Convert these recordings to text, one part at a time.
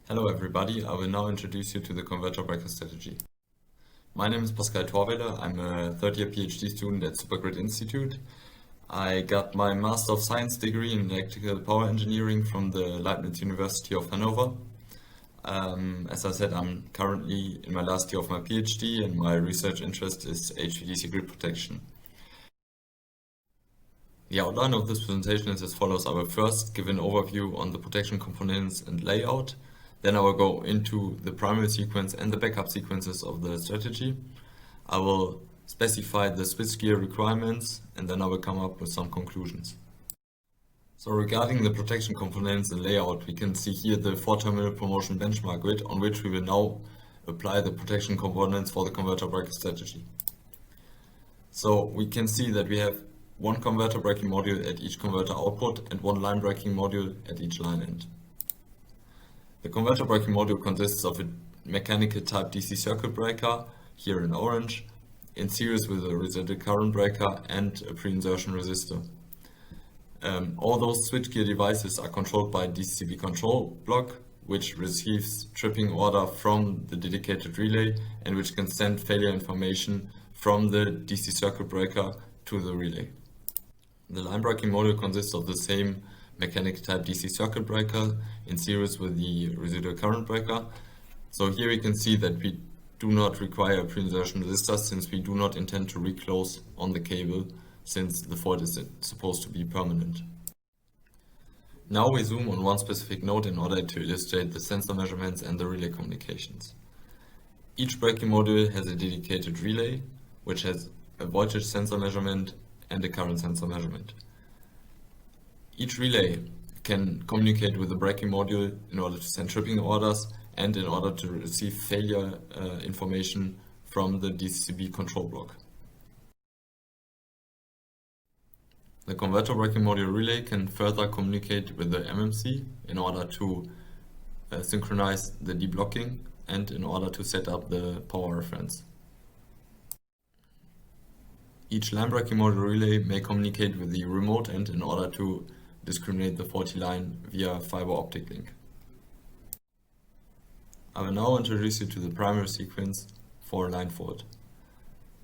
Hello everybody, I will now introduce you to the converter breaker strategy. My name is Pascal Torwelle, I'm a third-year PhD student at Supergrid Insitute. I got my Master of Science degree in Electrical Power Engineering from the Leibniz University of Hanover. As I said, I'm currently in my last year of my PhD and my research interest is HVDC grid protection. The outline of this presentation is as follows. I will first give an overview on the protection components and layout. Then I will go into the primary sequence and the backup sequences of the strategy. I will specify the switchgear requirements and then I will come up with some conclusions. So regarding the protection components and layout, we can see here the 4-terminal promotion benchmark grid on which we will now apply the protection components for the converter breaker strategy. So we can see that we have one converter breaking module at each converter output and one line breaking module at each line end. The converter breaking module consists of a mechanical type DC circuit breaker, here in orange, in series with a residual current breaker and a pre-insertion resistor. All those switchgear devices are controlled by a DCCB control block, which receives tripping order from the dedicated relay and which can send failure information from the DC circuit breaker to the relay. The line breaking module consists of the same mechanical type DC circuit breaker in series with the residual current breaker. So here we can see that we do not require a pre-insertion resistor since we do not intend to reclose on the cable since the fault is supposed to be permanent. Now we zoom on one specific node in order to illustrate the sensor measurements and the relay communications. Each breaking module has a dedicated relay which has a voltage sensor measurement and a current sensor measurement. Each relay can communicate with the breaking module in order to send tripping orders and in order to receive failure information from the DCCB control block. The converter breaking module relay can further communicate with the MMC in order to synchronize the deblocking and in order to set up the power reference. Each line breaking module relay may communicate with the remote end in order to discriminate the faulty line via fiber optic link. I will now introduce you to the primary sequence for a line fault.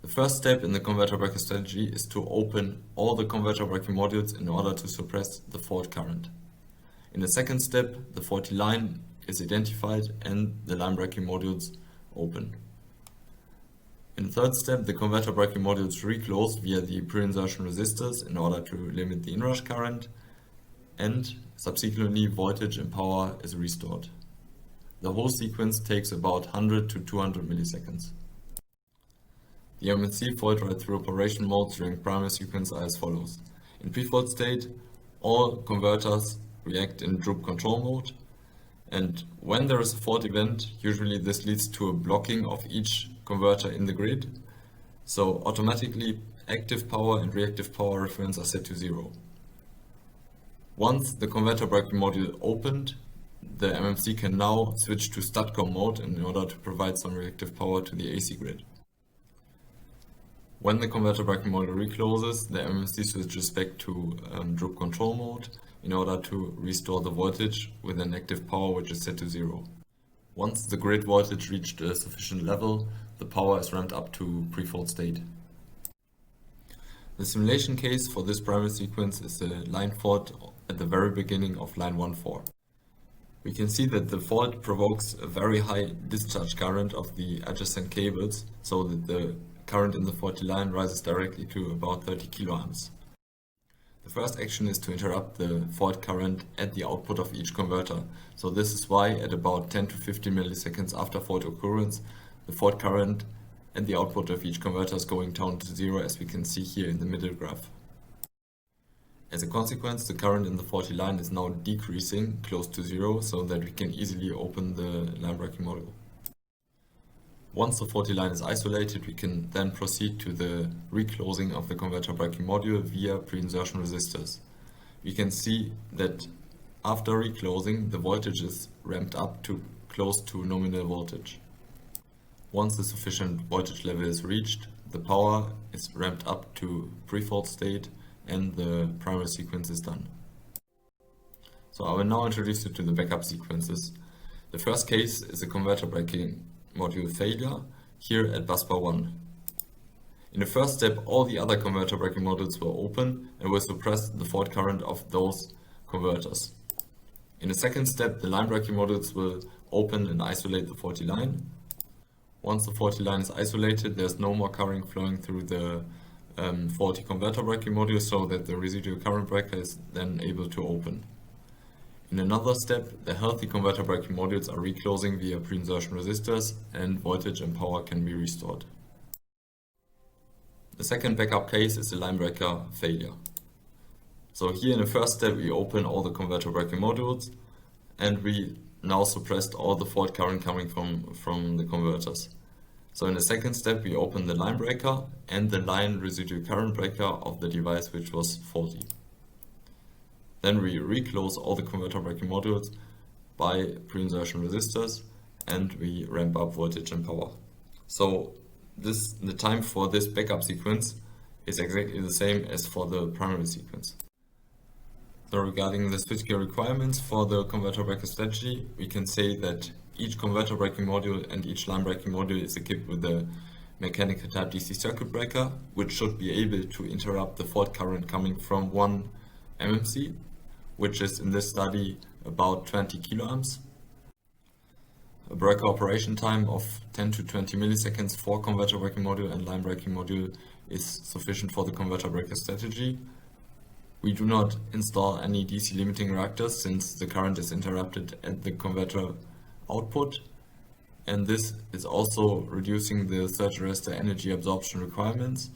The first step in the converter breaker strategy is to open all the converter breaking modules in order to suppress the fault current. In the second step, the faulty line is identified and the line breaking modules open. In the third step, the converter breaking modules reclosed via the pre-insertion resistors in order to limit the inrush current, and subsequently voltage and power is restored. The whole sequence takes about 100 to 200 milliseconds. The MNC fault right through operation modes during primary sequence are as follows. In pre-fault state, all converters react in droop control mode, and when there is a fault event, usually this leads to a blocking of each converter in the grid, so automatically active power and reactive power reference are set to 0. Once the converter breaking module opened, the MMC can now switch to STATCOM mode in order to provide some reactive power to the AC grid. When the converter breaking module recloses, the MMC switches back to droop control mode in order to restore the voltage with an active power which is set to 0. Once the grid voltage reached a sufficient level, the power is ramped up to pre-fault state. The simulation case for this primary sequence is a line fault at the very beginning of line 1-4. We can see that the fault provokes a very high discharge current of the adjacent cables, so that the current in the faulty line rises directly to about 30 kiloamps. The first action is to interrupt the fault current at the output of each converter. So this is why at about 10 to 15 milliseconds after fault occurrence, the fault current and the output of each converter is going down to 0, as we can see here in the middle graph. As a consequence, the current in the faulty line is now decreasing close to 0, so that we can easily open the line breaking module. Once the faulty line is isolated, we can then proceed to the reclosing of the converter breaking module via pre-insertion resistors. We can see that after reclosing, the voltage is ramped up to close to nominal voltage. Once the sufficient voltage level is reached, the power is ramped up to pre-fault state and the primary sequence is done. So I will now introduce you to the backup sequences. The first case is a converter breaking module failure, here at busbar 1. In the first step, all the other converter breaking modules were open and will suppress the fault current of those converters. In the second step, the line breaking modules will open and isolate the faulty line. Once the faulty line is isolated, there's no more current flowing through the faulty converter breaking module, so that the residual current breaker is then able to open. In another step, the healthy converter breaking modules are reclosing via pre-insertion resistors, and voltage and power can be restored. The second backup case is the line breaker failure. So here in the first step, we open all the converter breaking modules, and we now suppressed all the fault current coming from the converters. So in the second step, we open the line breaker and the line residual current breaker of the device which was faulty. Then we reclose all the converter breaking modules by pre-insertion resistors, and we ramp up voltage and power. So the time for this backup sequence is exactly the same as for the primary sequence. So regarding the switchgear requirements for the converter breaker strategy, we can say that each converter breaking module and each line breaking module is equipped with a mechanical type DC circuit breaker, which should be able to interrupt the fault current coming from one MMC, which is in this study about 20 kiloamps. A breaker operation time of 10 to 20 milliseconds for converter breaking module and line breaking module is sufficient for the converter breaker strategy. We do not install any DC limiting reactors since the current is interrupted at the converter output, and this is also reducing the surge arrestor energy absorption requirements.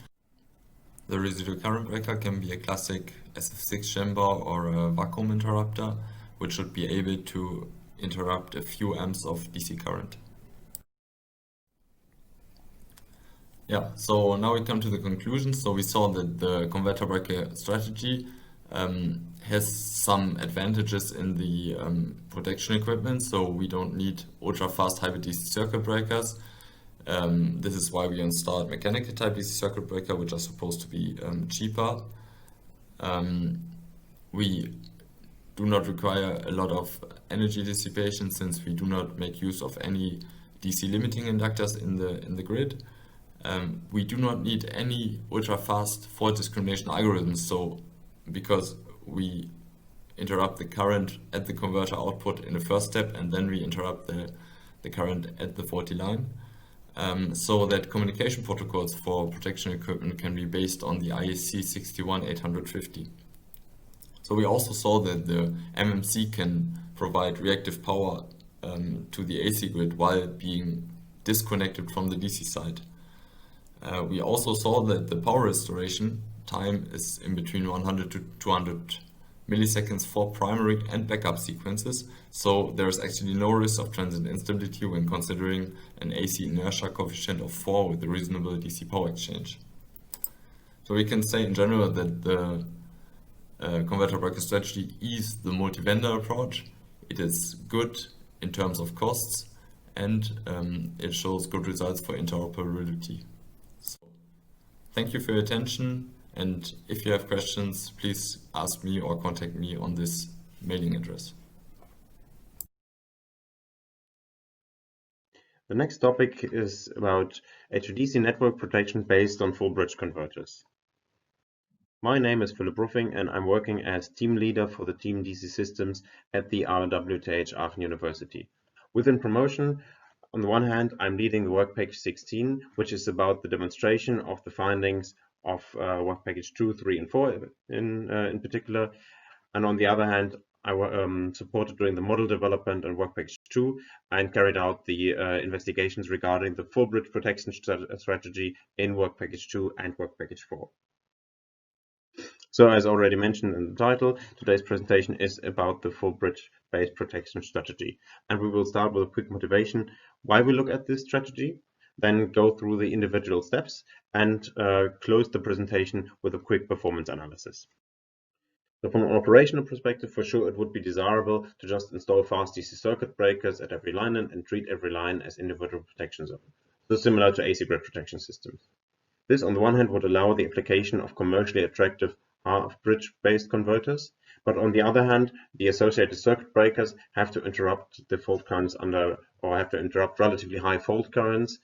The residual current breaker can be a classic SF6 chamber or a vacuum interrupter, which should be able to interrupt a few amps of DC current. Yeah, so now we come to the conclusion. So we saw that the converter breaker strategy has some advantages in the protection equipment, so we don't need ultra-fast hybrid DC circuit breakers. This is why we installed mechanical type DC circuit breaker, which are supposed to be cheaper. We do not require a lot of energy dissipation since we do not make use of any DC limiting inductors in the grid. We do not need any ultra-fast fault discrimination algorithms, so because we interrupt the current at the converter output in the first step, and then we interrupt the current at the faulty line. So that communication protocols for protection equipment can be based on the IEC 61850. So we also saw that the MMC can provide reactive power to the AC grid while being disconnected from the DC side. We also saw that the power restoration time is in between 100 to 200 milliseconds for primary and backup sequences, so there is actually no risk of transient instability when considering an AC inertia coefficient of 4 with a reasonable DC power exchange. So we can say in general that the converter breaker strategy is the multi-vendor approach. It is good in terms of costs, and it shows good results for interoperability. So, thank you for your attention, and if you have questions, please ask me or contact me on this mailing address. The next topic is about HVDC network protection based on full bridge converters. My name is Philipp Ruffing, and I'm working as team leader for the team DC systems at the RWTH Aachen University. Within promotion, on the one hand, I'm leading the work package 16, which is about the demonstration of the findings of work package 2, 3, and 4 in particular. And on the other hand, I supported during the model development on work package 2 and carried out the investigations regarding the full bridge protection strategy in work package 2 and work package 4. So as already mentioned in the title, today's presentation is about the full bridge based protection strategy. And we will start with a quick motivation why we look at this strategy, then go through the individual steps and close the presentation with a quick performance analysis. So from an operational perspective, for sure, it would be desirable to just install fast DC circuit breakers at every line and treat every line as individual protection zone. So similar to AC grid protection systems. This on the one hand would allow the application of commercially attractive RF bridge-based converters, But on the other hand, the associated circuit breakers have to interrupt the fault currents have to interrupt relatively high fault currents,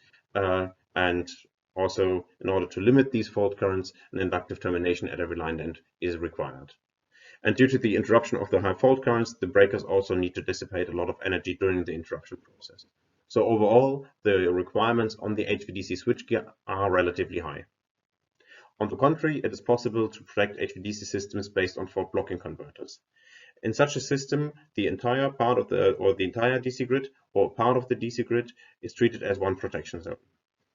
and also in order to limit these fault currents, an inductive termination at every line end is required. And due to the interruption of the high fault currents, the breakers also need to dissipate a lot of energy during the interruption process. So overall, the requirements on the HVDC switchgear are relatively high. On the contrary, it is possible to protect HVDC systems based on fault blocking converters. In such a system, the entire part of the entire DC grid or part of the DC grid is treated as one protection zone.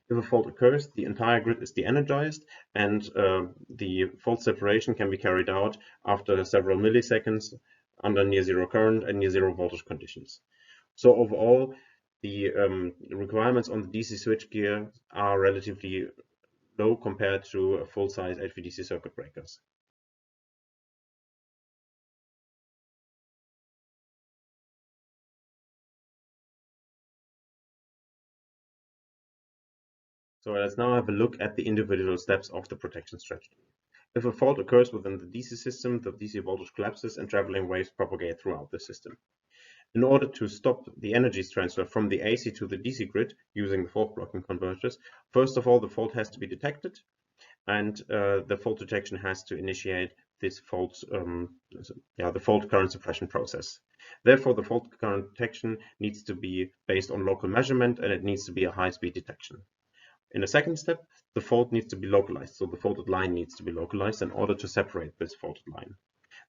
If a fault occurs, the entire grid is de-energized, and the fault separation can be carried out after several milliseconds under near zero current and near zero voltage conditions. So overall, the requirements on the DC switchgear are relatively low compared to full-size HVDC circuit breakers. So let's now have a look at the individual steps of the protection strategy. If a fault occurs within the DC system, the DC voltage collapses and traveling waves propagate throughout the system. In order to stop the energy transfer from the AC to the DC grid using the fault blocking converters, first of all, the fault has to be detected, and the fault detection has to initiate this the fault current suppression process. Therefore, the fault current detection needs to be based on local measurement, and it needs to be a high-speed detection. In the second step, the fault needs to be localized, so the faulted line needs to be localized in order to separate this faulted line.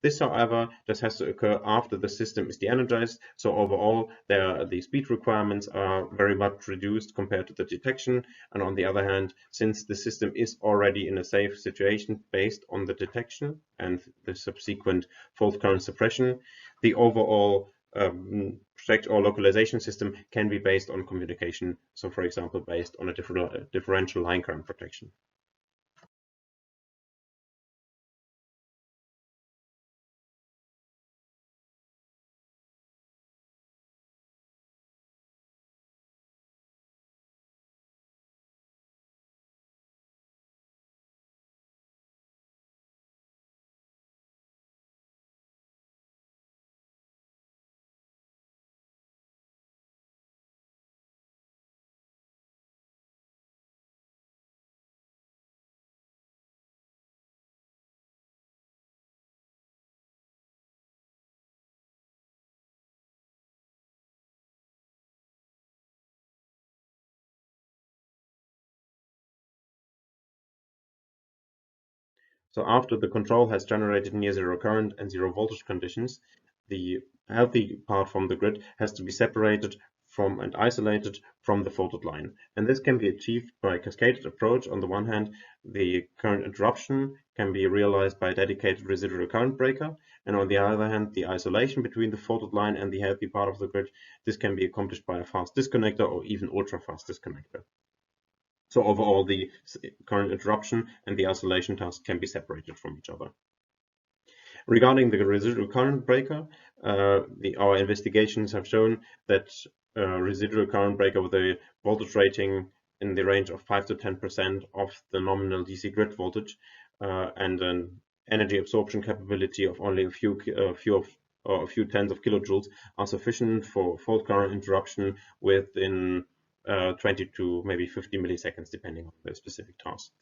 This, however, just has to occur after the system is de-energized, so overall the speed requirements are very much reduced compared to the detection, and on the other hand, since the system is already in a safe situation based on the detection and the subsequent fault current suppression, the overall protect or localization system can be based on communication, so for example based on a differential line current protection. So after the control has generated near zero current and zero voltage conditions, the healthy part from the grid has to be separated from and isolated from the faulted line. And this can be achieved by a cascaded approach. On the one hand, the current interruption can be realized by a dedicated residual current breaker, and on the other hand, the isolation between the faulted line and the healthy part of the grid, this can be accomplished by a fast disconnector or even ultra-fast disconnector. So overall, the current interruption and the isolation task can be separated from each other. Regarding the residual current breaker, our investigations have shown that residual current breaker with a voltage rating in the range of 5 to 10% of the nominal DC grid voltage and an energy absorption capability of only a few tens of kilojoules are sufficient for fault current interruption within 20 to maybe 50 milliseconds, depending on the specific tasks.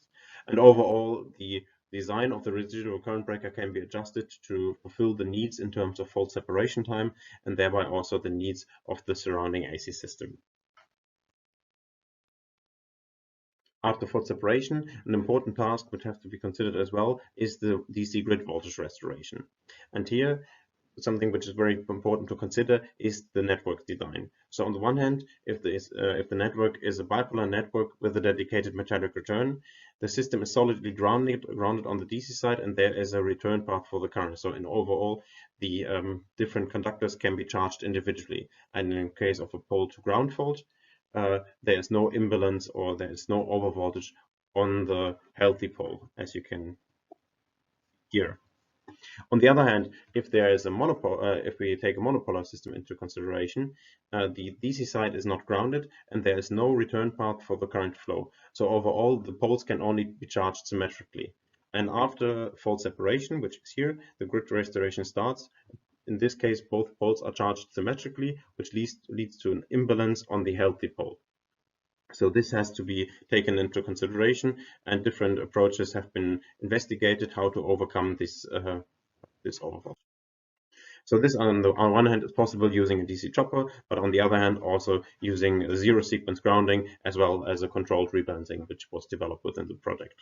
And overall, the design of the residual current breaker can be adjusted to fulfill the needs in terms of fault separation time, and thereby also the needs of the surrounding AC system. After fault separation, an important task which has to be considered as well is the DC grid voltage restoration. And here, something which is very important to consider is the network design. So on the one hand, if the network is a bipolar network with a dedicated metallic return, the system is solidly grounded on the DC side, and there is a return path for the current. So in overall, the different conductors can be charged individually. And in case of a pole to ground fault, there is no imbalance or there is no overvoltage on the healthy pole, as you can hear. On the other hand, if there is a monopole, if we take a monopolar system into consideration, the DC side is not grounded and there is no return path for the current flow. So overall, the poles can only be charged symmetrically. And after fault separation, which is here, the grid restoration starts. In this case, both poles are charged symmetrically, which leads to an imbalance on the healthy pole. So this has to be taken into consideration, and different approaches have been investigated how to overcome this overvoltage. So this on one hand is possible using a DC chopper, but on the other hand also using a zero sequence grounding as well as a controlled rebalancing, which was developed within the project.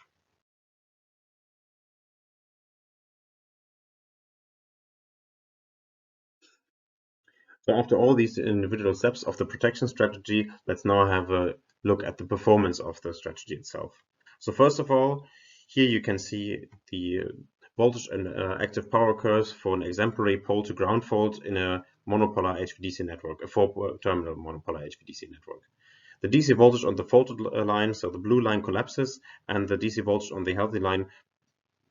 So after all these individual steps of the protection strategy, let's now have a look at the performance of the strategy itself. So first of all, here you can see the voltage and active power curves for an exemplary pole to ground fault in a monopolar HVDC network, a 4-terminal monopolar HVDC network. The DC voltage on the faulted line, so the blue line, collapses, and the DC voltage on the healthy line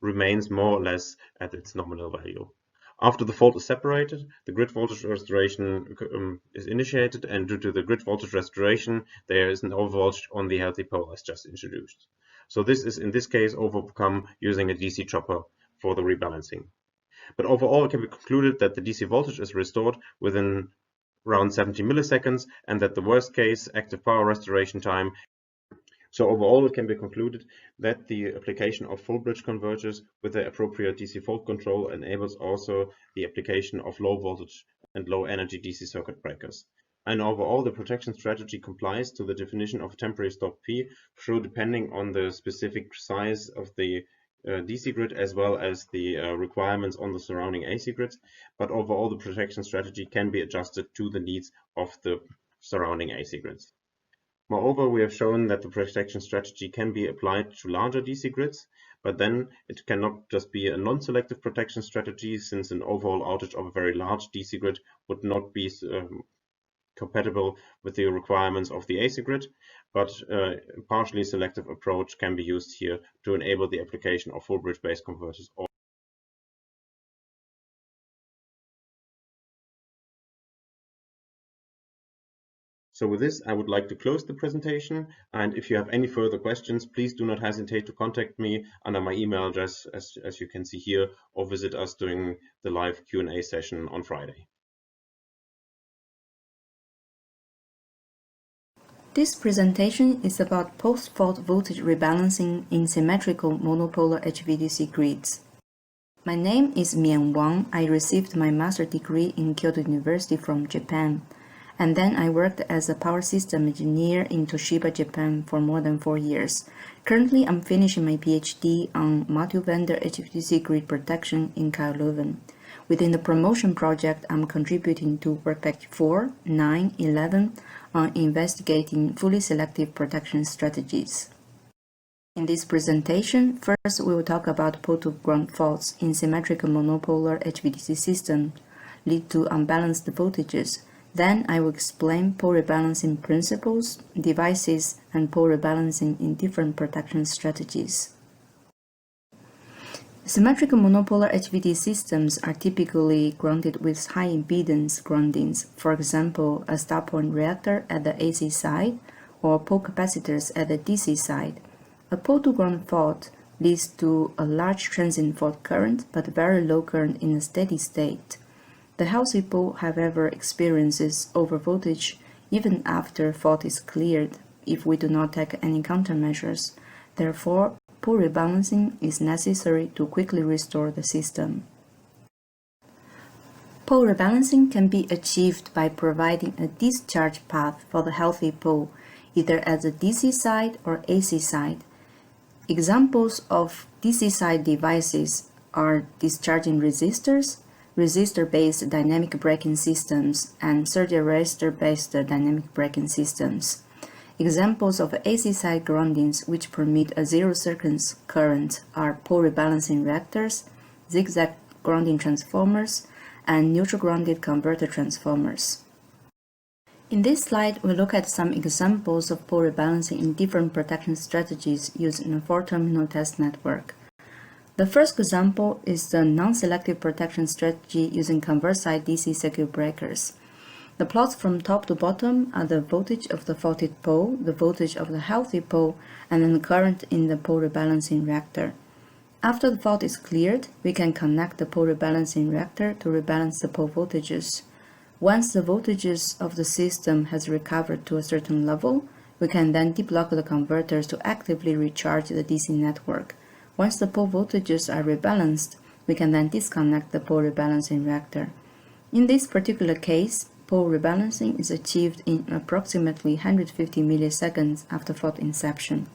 remains more or less at its nominal value. After the fault is separated, the grid voltage restoration is initiated, and due to the grid voltage restoration, there is an overvoltage on the healthy pole as just introduced. So this is in this case overcome using a DC chopper for the rebalancing. But overall, it can be concluded that the DC voltage is restored within around 70 milliseconds, and that the worst case active power restoration time. So overall, it can be concluded that the application of full bridge converters with the appropriate DC fault control enables also the application of low voltage and low energy DC circuit breakers. And overall, the protection strategy complies to the definition of temporary stop P, through depending on the specific size of the DC grid as well as the requirements on the surrounding AC grids. But overall, the protection strategy can be adjusted to the needs of the surrounding AC grids. Moreover, we have shown that the protection strategy can be applied to larger DC grids, but then it cannot just be a non-selective protection strategy, since an overall outage of a very large DC grid would not be compatible with the requirements of the AC grid, but a partially selective approach can be used here to enable the application of full bridge-based converters. So with this, I would like to close the presentation, and if you have any further questions, please do not hesitate to contact me under my email address, as you can see here, or visit us during the live Q&A session on Friday. This presentation is about post-fault voltage rebalancing in symmetrical monopolar HVDC grids. My name is Mian Wang. I received my master's degree in Kyoto University from Japan, and then I worked as a power system engineer in Toshiba, Japan for more than 4 years. Currently, I'm finishing my PhD on multi-vendor HVDC grid protection in Leuven. Within the promotion project, I'm contributing to work package 4, 9, 11 on investigating fully selective protection strategies. In this presentation, first we will talk about pole-to-ground faults in symmetrical monopolar HVDC system lead to unbalanced voltages. Then I will explain pole rebalancing principles, devices, and pole rebalancing in different protection strategies. Symmetrical monopolar HVDC systems are typically grounded with high impedance groundings, for example, a stop-point reactor at the AC side or pole capacitors at the DC side. A pole-to-ground fault leads to a large transient fault current but very low current in a steady state. The healthy pole, however, experiences overvoltage even after fault is cleared if we do not take any countermeasures. Therefore, pole rebalancing is necessary to quickly restore the system. Pole rebalancing can be achieved by providing a discharge path for the healthy pole, either at the DC side or AC side. Examples of DC side devices are discharging resistors, resistor-based dynamic braking systems, and surge arrestor-based dynamic braking systems. Examples of AC side groundings which permit a zero-circuit current are pole rebalancing reactors, zigzag grounding transformers, and neutral-grounded converter transformers. In this slide, we look at some examples of pole rebalancing in different protection strategies used in a 4-terminal test network. The first example is the non-selective protection strategy using converse-side DC circuit breakers. The plots from top to bottom are the voltage of the faulted pole, the voltage of the healthy pole, and then the current in the pole rebalancing reactor. After the fault is cleared, we can connect the pole rebalancing reactor to rebalance the pole voltages. Once the voltages of the system has recovered to a certain level, we can then deblock the converters to actively recharge the DC network. Once the pole voltages are rebalanced, we can then disconnect the pole rebalancing reactor. In this particular case, pole rebalancing is achieved in approximately 150 milliseconds after fault inception.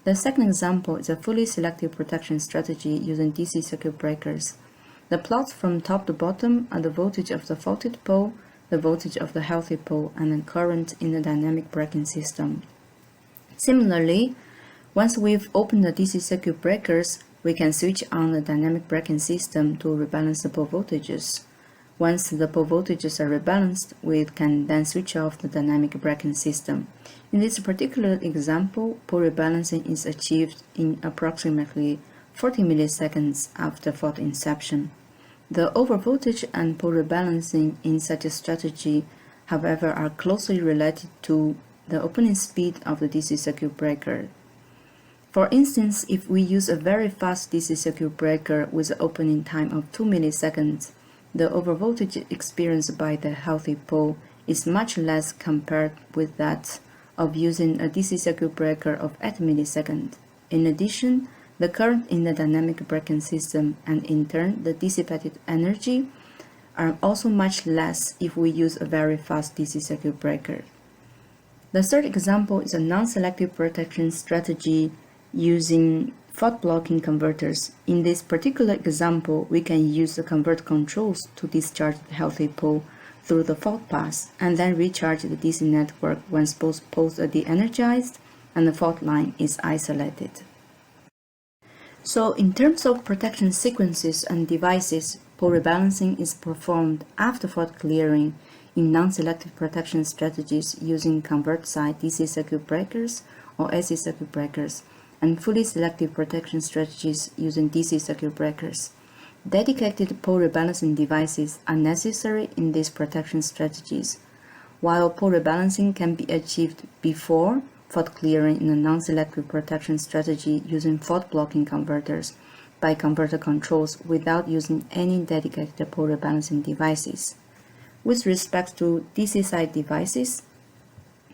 The second example is a fully selective protection strategy using DC circuit breakers. The plots from top to bottom are the voltage of the faulted pole, the voltage of the healthy pole, and the current in the dynamic braking system. Similarly, once we've opened the DC circuit breakers, we can switch on the dynamic braking system to rebalance the pole voltages. Once the pole voltages are rebalanced, we can then switch off the dynamic braking system. In this particular example, pole rebalancing is achieved in approximately 40 milliseconds after fault inception. The overvoltage and pole rebalancing in such a strategy, however, are closely related to the opening speed of the DC circuit breaker. For instance, if we use a very fast DC circuit breaker with an opening time of 2 milliseconds, the overvoltage experienced by the healthy pole is much less compared with that of using a DC circuit breaker of 8 milliseconds. In addition, the current in the dynamic braking system and in turn the dissipated energy are also much less if we use a very fast DC circuit breaker. The third example is a non-selective protection strategy using fault blocking converters. In this particular example, we can use the converter controls to discharge the healthy pole through the fault path and then recharge the DC network once both poles are de-energized and the fault line is isolated. So in terms of protection sequences and devices, pole rebalancing is performed after fault clearing in non-selective protection strategies using convert-side DC circuit breakers or AC circuit breakers, and fully selective protection strategies using DC circuit breakers. Dedicated pole rebalancing devices are necessary in these protection strategies. While pole rebalancing can be achieved before fault clearing in a non-selective protection strategy using fault blocking converters by converter controls without using any dedicated pole rebalancing devices. With respect to DC side devices,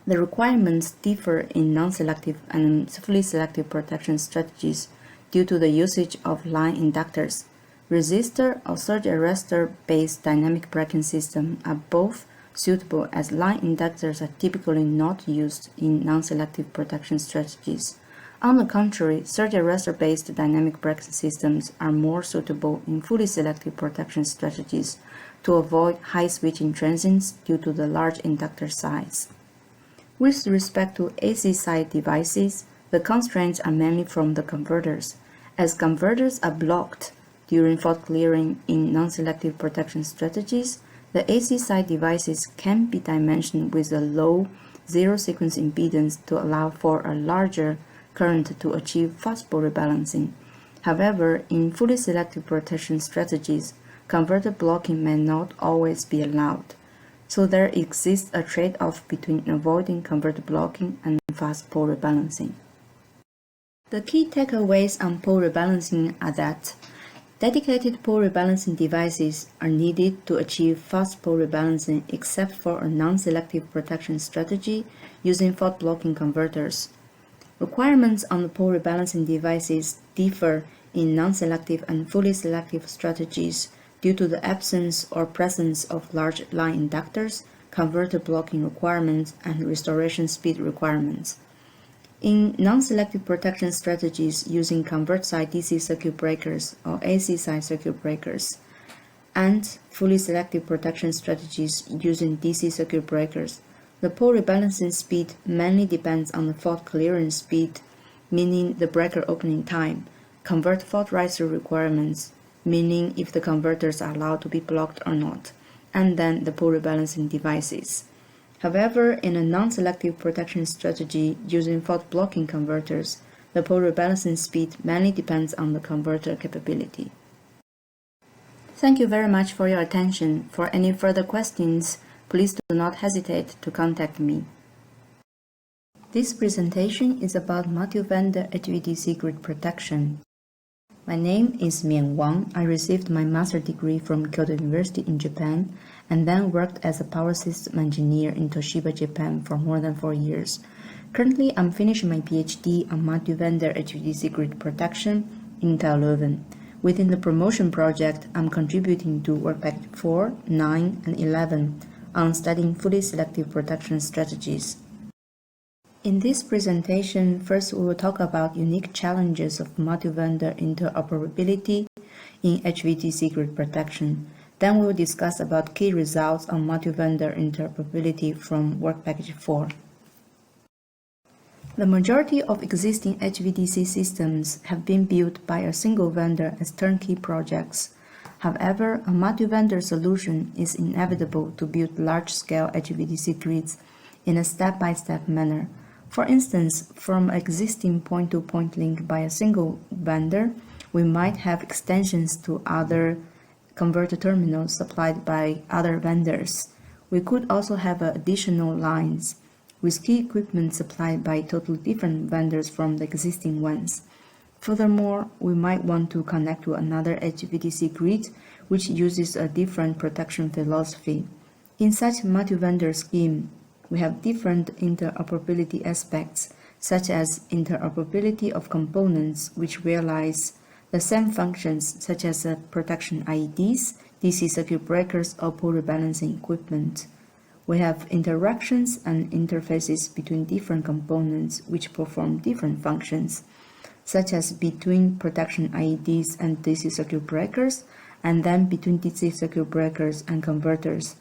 the requirements differ in non-selective and fully selective protection strategies due to the usage of line inductors. Resistor or surge arrestor-based dynamic braking systems are both suitable as line inductors are typically not used in non-selective protection strategies. On the contrary, surge arrestor-based dynamic braking systems are more suitable in fully selective protection strategies to avoid high switching transients due to the large inductor size. With respect to AC side devices, the constraints are mainly from the converters. As converters are blocked during fault clearing in non-selective protection strategies, the AC side devices can be dimensioned with a low zero-sequence impedance to allow for a larger current to achieve fast pole rebalancing. However, in fully selective protection strategies, converter blocking may not always be allowed. So there exists a trade-off between avoiding converter blocking and fast pole rebalancing. The key takeaways on pole rebalancing are that dedicated pole rebalancing devices are needed to achieve fast pole rebalancing except for a non-selective protection strategy using fault blocking converters. Requirements on the pole rebalancing devices differ in non-selective and fully selective strategies due to the absence or presence of large line inductors, converter blocking requirements, and restoration speed requirements. In non-selective protection strategies using convert-side DC circuit breakers or AC side circuit breakers, and fully selective protection strategies using DC circuit breakers, the pole rebalancing speed mainly depends on the fault clearance speed, meaning the breaker opening time, convert fault riser requirements, meaning if the converters are allowed to be blocked or not, and then the pole rebalancing devices. However, in a non-selective protection strategy using fault blocking converters, the pole rebalancing speed mainly depends on the converter capability. Thank you very much for your attention. For any further questions, please do not hesitate to contact me. This presentation is about multi-vendor HVDC grid protection. My name is Mian Wang. I received my master's degree from Kyoto University in Japan and then worked as a power system engineer in Toshiba, Japan for more than 4 years. Currently, I'm finishing my PhD on multi-vendor HVDC grid protection in Leuven. Within the promotion project, I'm contributing to work package 4, 9, and 11 on studying fully selective protection strategies. In this presentation, first we will talk about unique challenges of multi-vendor interoperability in HVDC grid protection. Then we will discuss about key results on multi-vendor interoperability from Work Package 4. The majority of existing HVDC systems have been built by a single vendor as turnkey projects. However, a multi-vendor solution is inevitable to build large-scale HVDC grids in a step-by-step manner. For instance, from an existing point-to-point link by a single vendor, we might have extensions to other converter terminals supplied by other vendors. We could also have additional lines with key equipment supplied by totally different vendors from the existing ones. Furthermore, we might want to connect to another HVDC grid which uses a different protection philosophy. In such multi-vendor scheme, we have different interoperability aspects, such as interoperability of components which realize the same functions, such as protection IEDs, DC circuit breakers, or pole rebalancing equipment. We have interactions and interfaces between different components which perform different functions, such as between protection IEDs and DC circuit breakers, and then between DC circuit breakers and converters.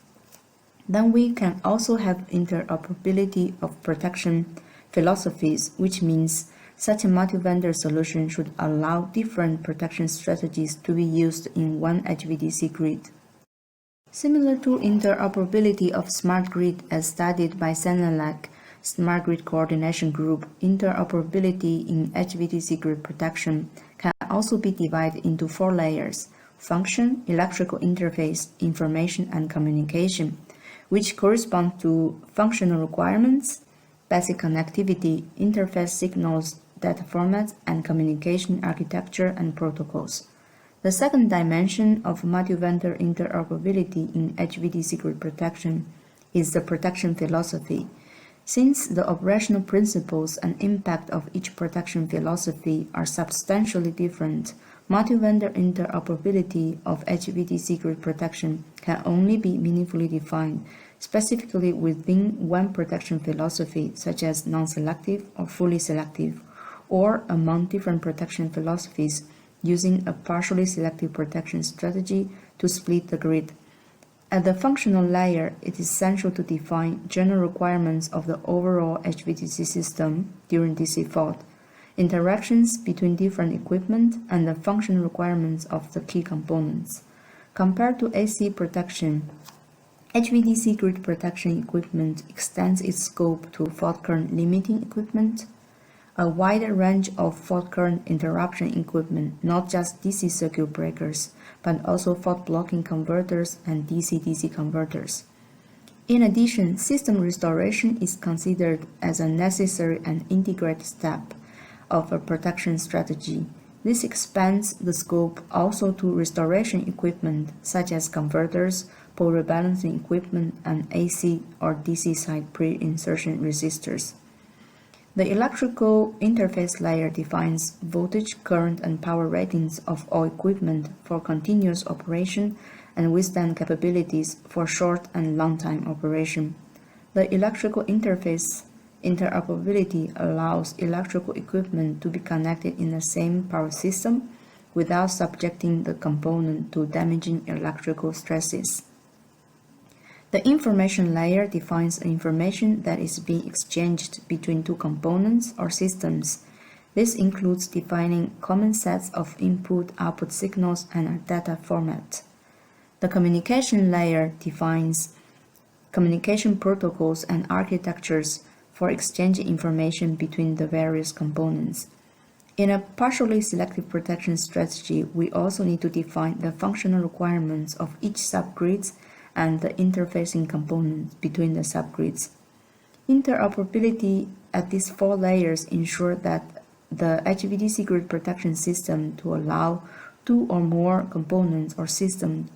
Then we can also have interoperability of protection philosophies, which means such a multi-vendor solution should allow different protection strategies to be used in one HVDC grid. Similar to interoperability of smart grid as studied by SENELEC Smart Grid Coordination Group, interoperability in HVDC grid protection can also be divided into 4 layers: function, electrical interface, information, and communication, which correspond to functional requirements, basic connectivity, interface signals, data formats, and communication architecture and protocols. The second dimension of multi-vendor interoperability in HVDC grid protection is the protection philosophy. Since the operational principles and impact of each protection philosophy are substantially different, multi-vendor interoperability of HVDC grid protection can only be meaningfully defined specifically within one protection philosophy, such as non-selective or fully selective, or among different protection philosophies using a partially selective protection strategy to split the grid. At the functional layer, it is essential to define general requirements of the overall HVDC system during DC fault, interactions between different equipment, and the functional requirements of the key components. Compared to AC protection, HVDC grid protection equipment extends its scope to fault current limiting equipment, a wider range of fault current interruption equipment, not just DC circuit breakers, but also fault blocking converters and DC-DC converters. In addition, system restoration is considered as a necessary and integrated step of a protection strategy. This expands the scope also to restoration equipment such as converters, pole rebalancing equipment, and AC or DC side pre-insertion resistors. The electrical interface layer defines voltage, current, and power ratings of all equipment for continuous operation and withstand capabilities for short and long-time operation. The electrical interface interoperability allows electrical equipment to be connected in the same power system without subjecting the component to damaging electrical stresses. The information layer defines information that is being exchanged between two components or systems. This includes defining common sets of input-output signals and a data format. The communication layer defines communication protocols and architectures for exchanging information between the various components. In a partially selective protection strategy, we also need to define the functional requirements of each subgrids and the interfacing components between the subgrids. Interoperability at these 4 layers ensure that the HVDC grid protection system to allow two or more components or systems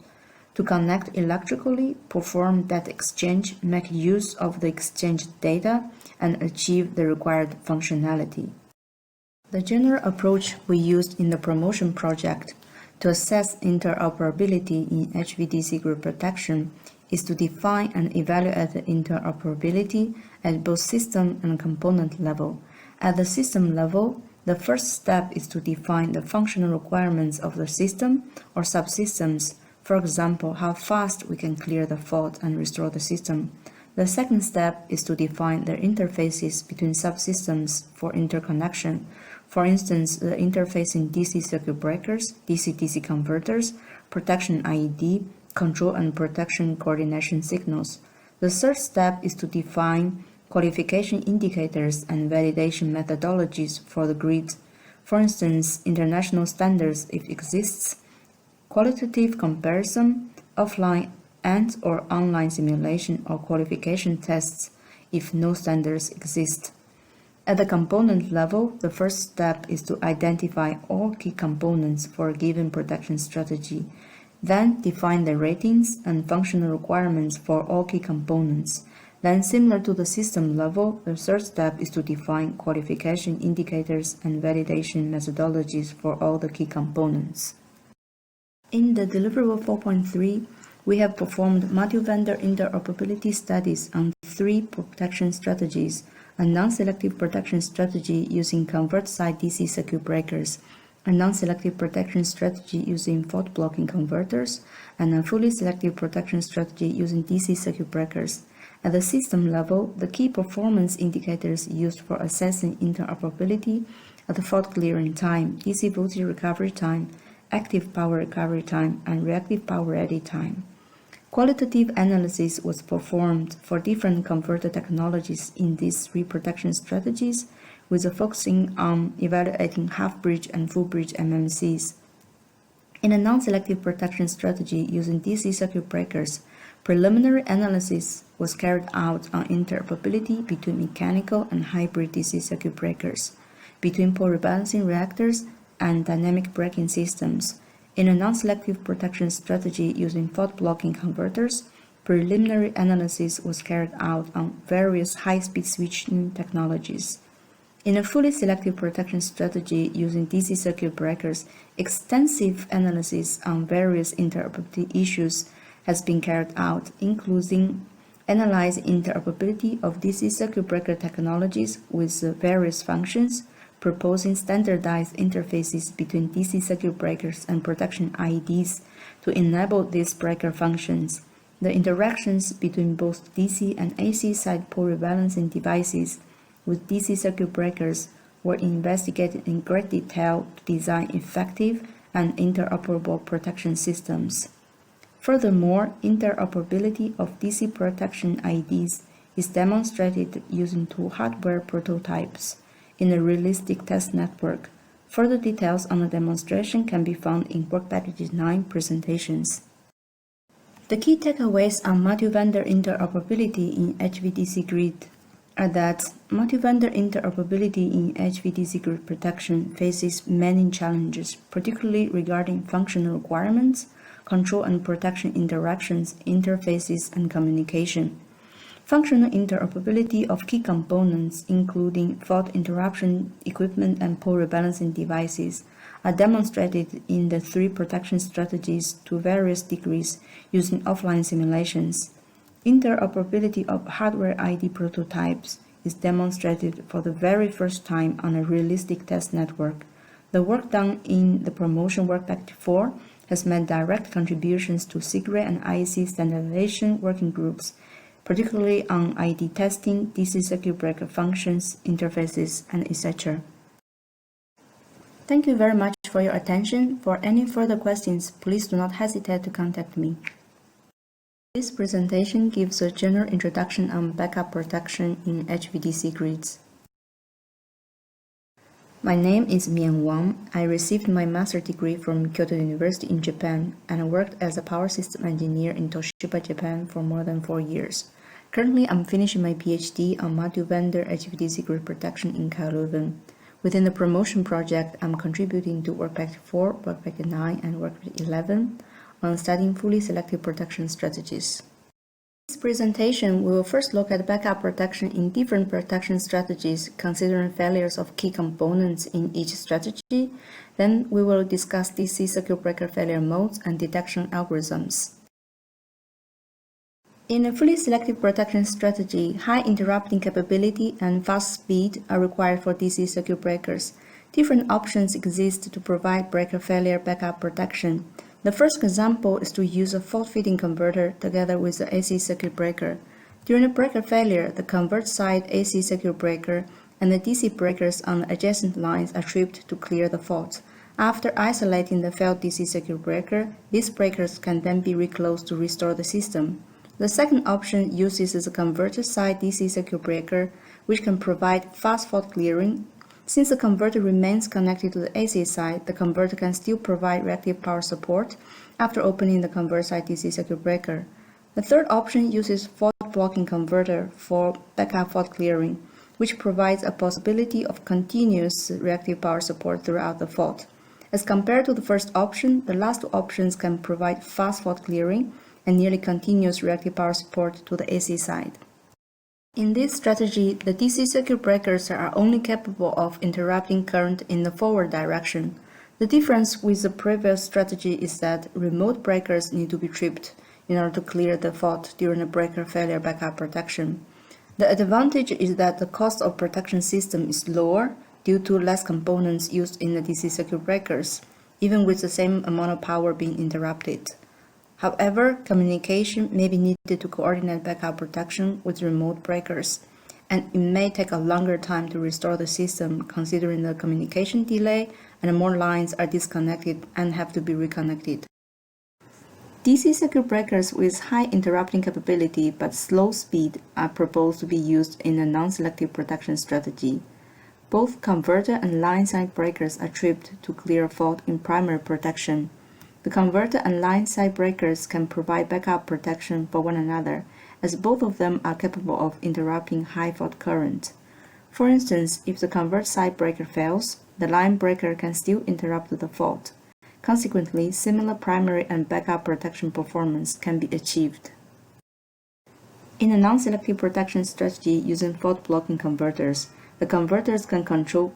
to connect electrically, perform data exchange, make use of the exchanged data, and achieve the required functionality. The general approach we used in the promotion project to assess interoperability in HVDC grid protection is to define and evaluate the interoperability at both system and component level. At the system level, the first step is to define the functional requirements of the system or subsystems. For example, how fast we can clear the fault and restore the system. The second step is to define the interfaces between subsystems for interconnection. For instance, the interface in DC circuit breakers, DC-DC converters, protection IED, control and protection coordination signals. The third step is to define qualification indicators and validation methodologies for the grid. For instance, international standards if exists, qualitative comparison, offline and/or online simulation or qualification tests if no standards exist. At the component level, the first step is to identify all key components for a given protection strategy, then define the ratings and functional requirements for all key components. Then, similar to the system level, the third step is to define qualification indicators and validation methodologies for all the key components. In the deliverable 4.3, we have performed multi-vendor interoperability studies on 3 protection strategies: a non-selective protection strategy using convert-side DC circuit breakers, a non-selective protection strategy using fault blocking converters, and a fully selective protection strategy using DC circuit breakers. At the system level, the key performance indicators used for assessing interoperability are the fault clearing time, DC voltage recovery time, active power recovery time, and reactive power ready time. Qualitative analysis was performed for different converter technologies in these 3 protection strategies, with a focusing on evaluating half-bridge and full-bridge MMCs. In a non-selective protection strategy using DC circuit breakers, preliminary analysis was carried out on interoperability between mechanical and hybrid DC circuit breakers, between pole rebalancing reactors, and dynamic braking systems. In a non-selective protection strategy using fault blocking converters, preliminary analysis was carried out on various high-speed switching technologies. In a fully selective protection strategy using DC circuit breakers, extensive analysis on various interoperability issues has been carried out, including analyzing interoperability of DC circuit breaker technologies with various functions, proposing standardized interfaces between DC circuit breakers and protection IEDs to enable these breaker functions, the interactions between both DC and AC side pole rebalancing devices with DC circuit breakers were investigated in great detail to design effective and interoperable protection systems. Furthermore, interoperability of DC protection IEDs is demonstrated using 2 hardware prototypes in a realistic test network. Further details on the demonstration can be found in Work Package 9 presentations. The key takeaways on multi-vendor interoperability in HVDC grid are that multi-vendor interoperability in HVDC grid protection faces many challenges, particularly regarding functional requirements, control and protection interactions, interfaces, and communication. Functional interoperability of key components, including fault interruption equipment and pole rebalancing devices, are demonstrated in the 3 protection strategies to various degrees using offline simulations. Interoperability of hardware ID prototypes is demonstrated for the very first time on a realistic test network. The work done in the promotion Work Package 4 has made direct contributions to SIGRE and IEC standardization working groups, particularly on ID testing, DC circuit breaker functions, interfaces, and etc. Thank you very much for your attention. For any further questions, please do not hesitate to contact me. This presentation gives a general introduction on backup protection in HVDC grids. My name is Mian Wang. I received my master's degree from Kyoto University in Japan and worked as a power system engineer in Toshiba, Japan for more than 4 years. Currently, I'm finishing my PhD on multi-vendor HVDC grid protection in Leuven. Within the promotion project, I'm contributing to Work Packet 4, Work Packet 9, and Work Packet 11 on studying fully selective protection strategies. In this presentation, we will first look at backup protection in different protection strategies, considering failures of key components in each strategy. Then we will discuss DC circuit breaker failure modes and detection algorithms. In a fully selective protection strategy, high interrupting capability and fast speed are required for DC circuit breakers. Different options exist to provide breaker failure backup protection. The first example is to use a fault-fitting converter together with the AC circuit breaker. During a breaker failure, the convert side AC circuit breaker and the DC breakers on the adjacent lines are tripped to clear the fault. After isolating the failed DC circuit breaker, these breakers can then be reclosed to restore the system. The second option uses a converter side DC circuit breaker, which can provide fast fault clearing. Since the converter remains connected to the AC side, the converter can still provide reactive power support after opening the converter side DC circuit breaker. The third option uses fault blocking converter for backup fault clearing, which provides a possibility of continuous reactive power support throughout the fault. As compared to the first option, the last two options can provide fast fault clearing and nearly continuous reactive power support to the AC side. In this strategy, the DC circuit breakers are only capable of interrupting current in the forward direction. The difference with the previous strategy is that remote breakers need to be tripped in order to clear the fault during a breaker failure backup protection. The advantage is that the cost of protection system is lower due to less components used in the DC circuit breakers, even with the same amount of power being interrupted. However, communication may be needed to coordinate backup protection with remote breakers, and it may take a longer time to restore the system considering the communication delay and more lines are disconnected and have to be reconnected. DC circuit breakers with high interrupting capability but slow speed are proposed to be used in a non-selective protection strategy. Both converter and line-side breakers are tripped to clear fault in primary protection. The converter and line-side breakers can provide backup protection for one another, as both of them are capable of interrupting high fault current. For instance, if the convert side breaker fails, the line breaker can still interrupt the fault. Consequently, similar primary and backup protection performance can be achieved. In a non-selective protection strategy using fault-blocking converters, the converters can control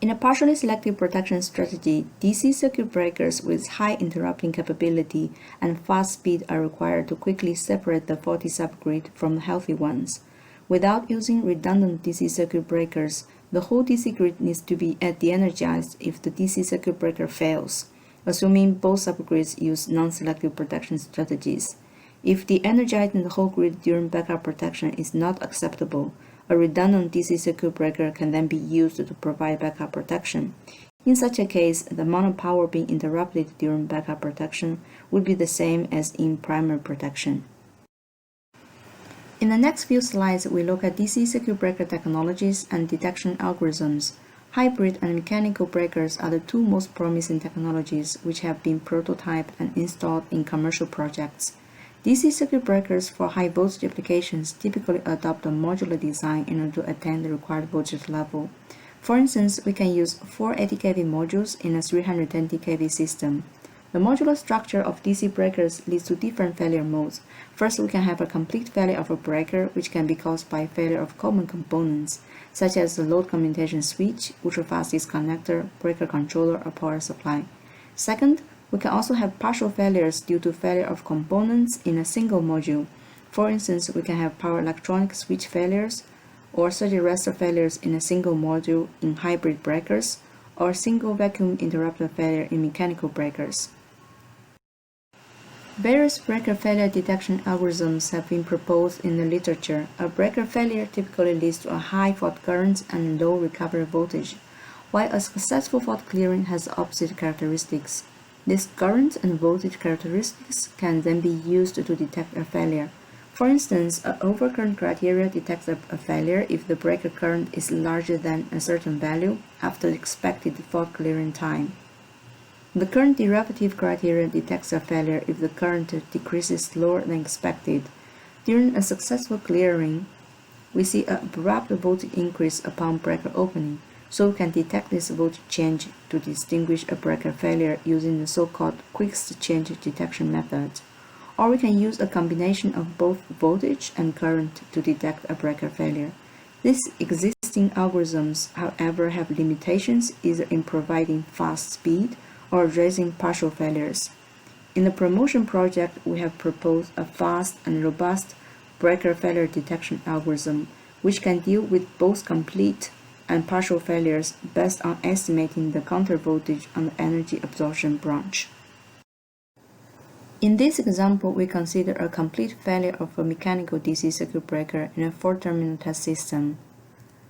In a partially selective protection strategy, DC circuit breakers with high interrupting capability and fast speed are required to quickly separate the faulty subgrid from the healthy ones. Without using redundant DC circuit breakers, the whole DC grid needs to be de-energized if the DC circuit breaker fails, assuming both subgrids use non-selective protection strategies. If de-energizing the whole grid during backup protection is not acceptable, a redundant DC circuit breaker can then be used to provide backup protection. In such a case, the amount of power being interrupted during backup protection would be the same as in primary protection. In the next few slides, we look at DC circuit breaker technologies and detection algorithms. Hybrid and mechanical breakers are the two most promising technologies which have been prototyped and installed in commercial projects. DC circuit breakers for high voltage applications typically adopt a modular design in order to attain the required voltage level. For instance, we can use 480 kV modules in a 320 kV system. The modular structure of DC breakers leads to different failure modes. First, we can have a complete failure of a breaker, which can be caused by failure of common components, such as the load commutation switch, ultrafast disconnector, breaker controller, or power supply. Second, we can also have partial failures due to failure of components in a single module. For instance, we can have power electronic switch failures, or surge arrestor failures in a single module in hybrid breakers, or single vacuum interrupter failure in mechanical breakers. Various breaker failure detection algorithms have been proposed in the literature. A breaker failure typically leads to a high fault current and low recovery voltage, while a successful fault clearing has opposite characteristics. These current and voltage characteristics can then be used to detect a failure. For instance, an overcurrent criteria detects a failure if the breaker current is larger than a certain value after the expected fault clearing time. The current derivative criteria detects a failure if the current decreases slower than expected. During a successful clearing, we see an abrupt voltage increase upon breaker opening, so we can detect this voltage change to distinguish a breaker failure using the so-called quick change detection method. Or we can use a combination of both voltage and current to detect a breaker failure. These existing algorithms, however, have limitations either in providing fast speed or addressing partial failures. In the promotion project, we have proposed a fast and robust breaker failure detection algorithm, which can deal with both complete and partial failures based on estimating the counter voltage on the energy absorption branch. In this example, we consider a complete failure of a mechanical DC circuit breaker in a 4-terminal test system.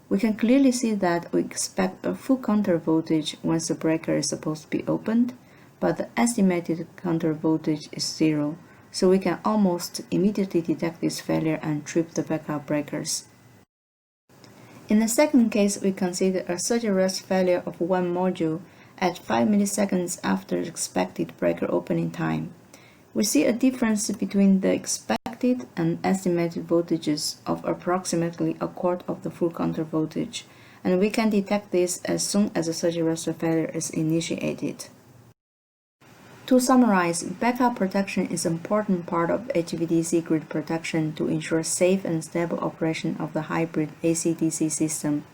We can clearly see that we expect a full counter voltage once the breaker is supposed to be opened, but the estimated counter voltage is 0, so we can almost immediately detect this failure and trip the backup breakers. In the second case, we consider a surge arrest failure of one module at 5 milliseconds after the expected breaker opening time. We see a difference between the expected and estimated voltages of approximately a quarter of the full counter voltage, and we can detect this as soon as the surge arrestor failure is initiated. To summarize, backup protection is an important part of HVDC grid protection to ensure safe and stable operation of the hybrid AC-DC system.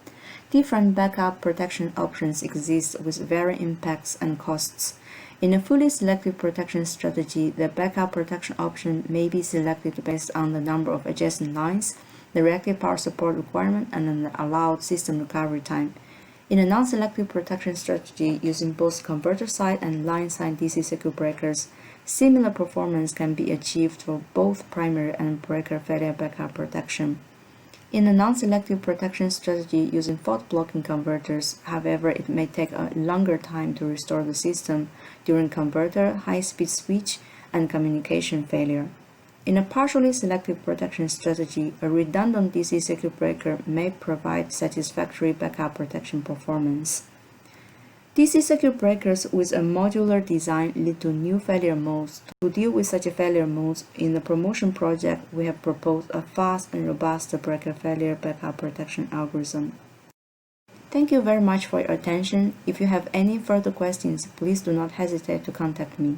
Different backup protection options exist with varying impacts and costs. In a fully selective protection strategy, the backup protection option may be selected based on the number of adjacent lines, the reactive power support requirement, and the allowed system recovery time. In a non-selective protection strategy using both converter-side and line-side DC circuit breakers, similar performance can be achieved for both primary and breaker failure backup protection. In a non-selective protection strategy using fault-blocking converters, however, it may take a longer time to restore the system during converter, high-speed switch, and communication failure. In a partially selective protection strategy, a redundant DC circuit breaker may provide satisfactory backup protection performance. DC circuit breakers with a modular design lead to new failure modes. To deal with such failure modes, in the promotion project, we have proposed a fast and robust breaker failure backup protection algorithm. Thank you very much for your attention. If you have any further questions, please do not hesitate to contact me.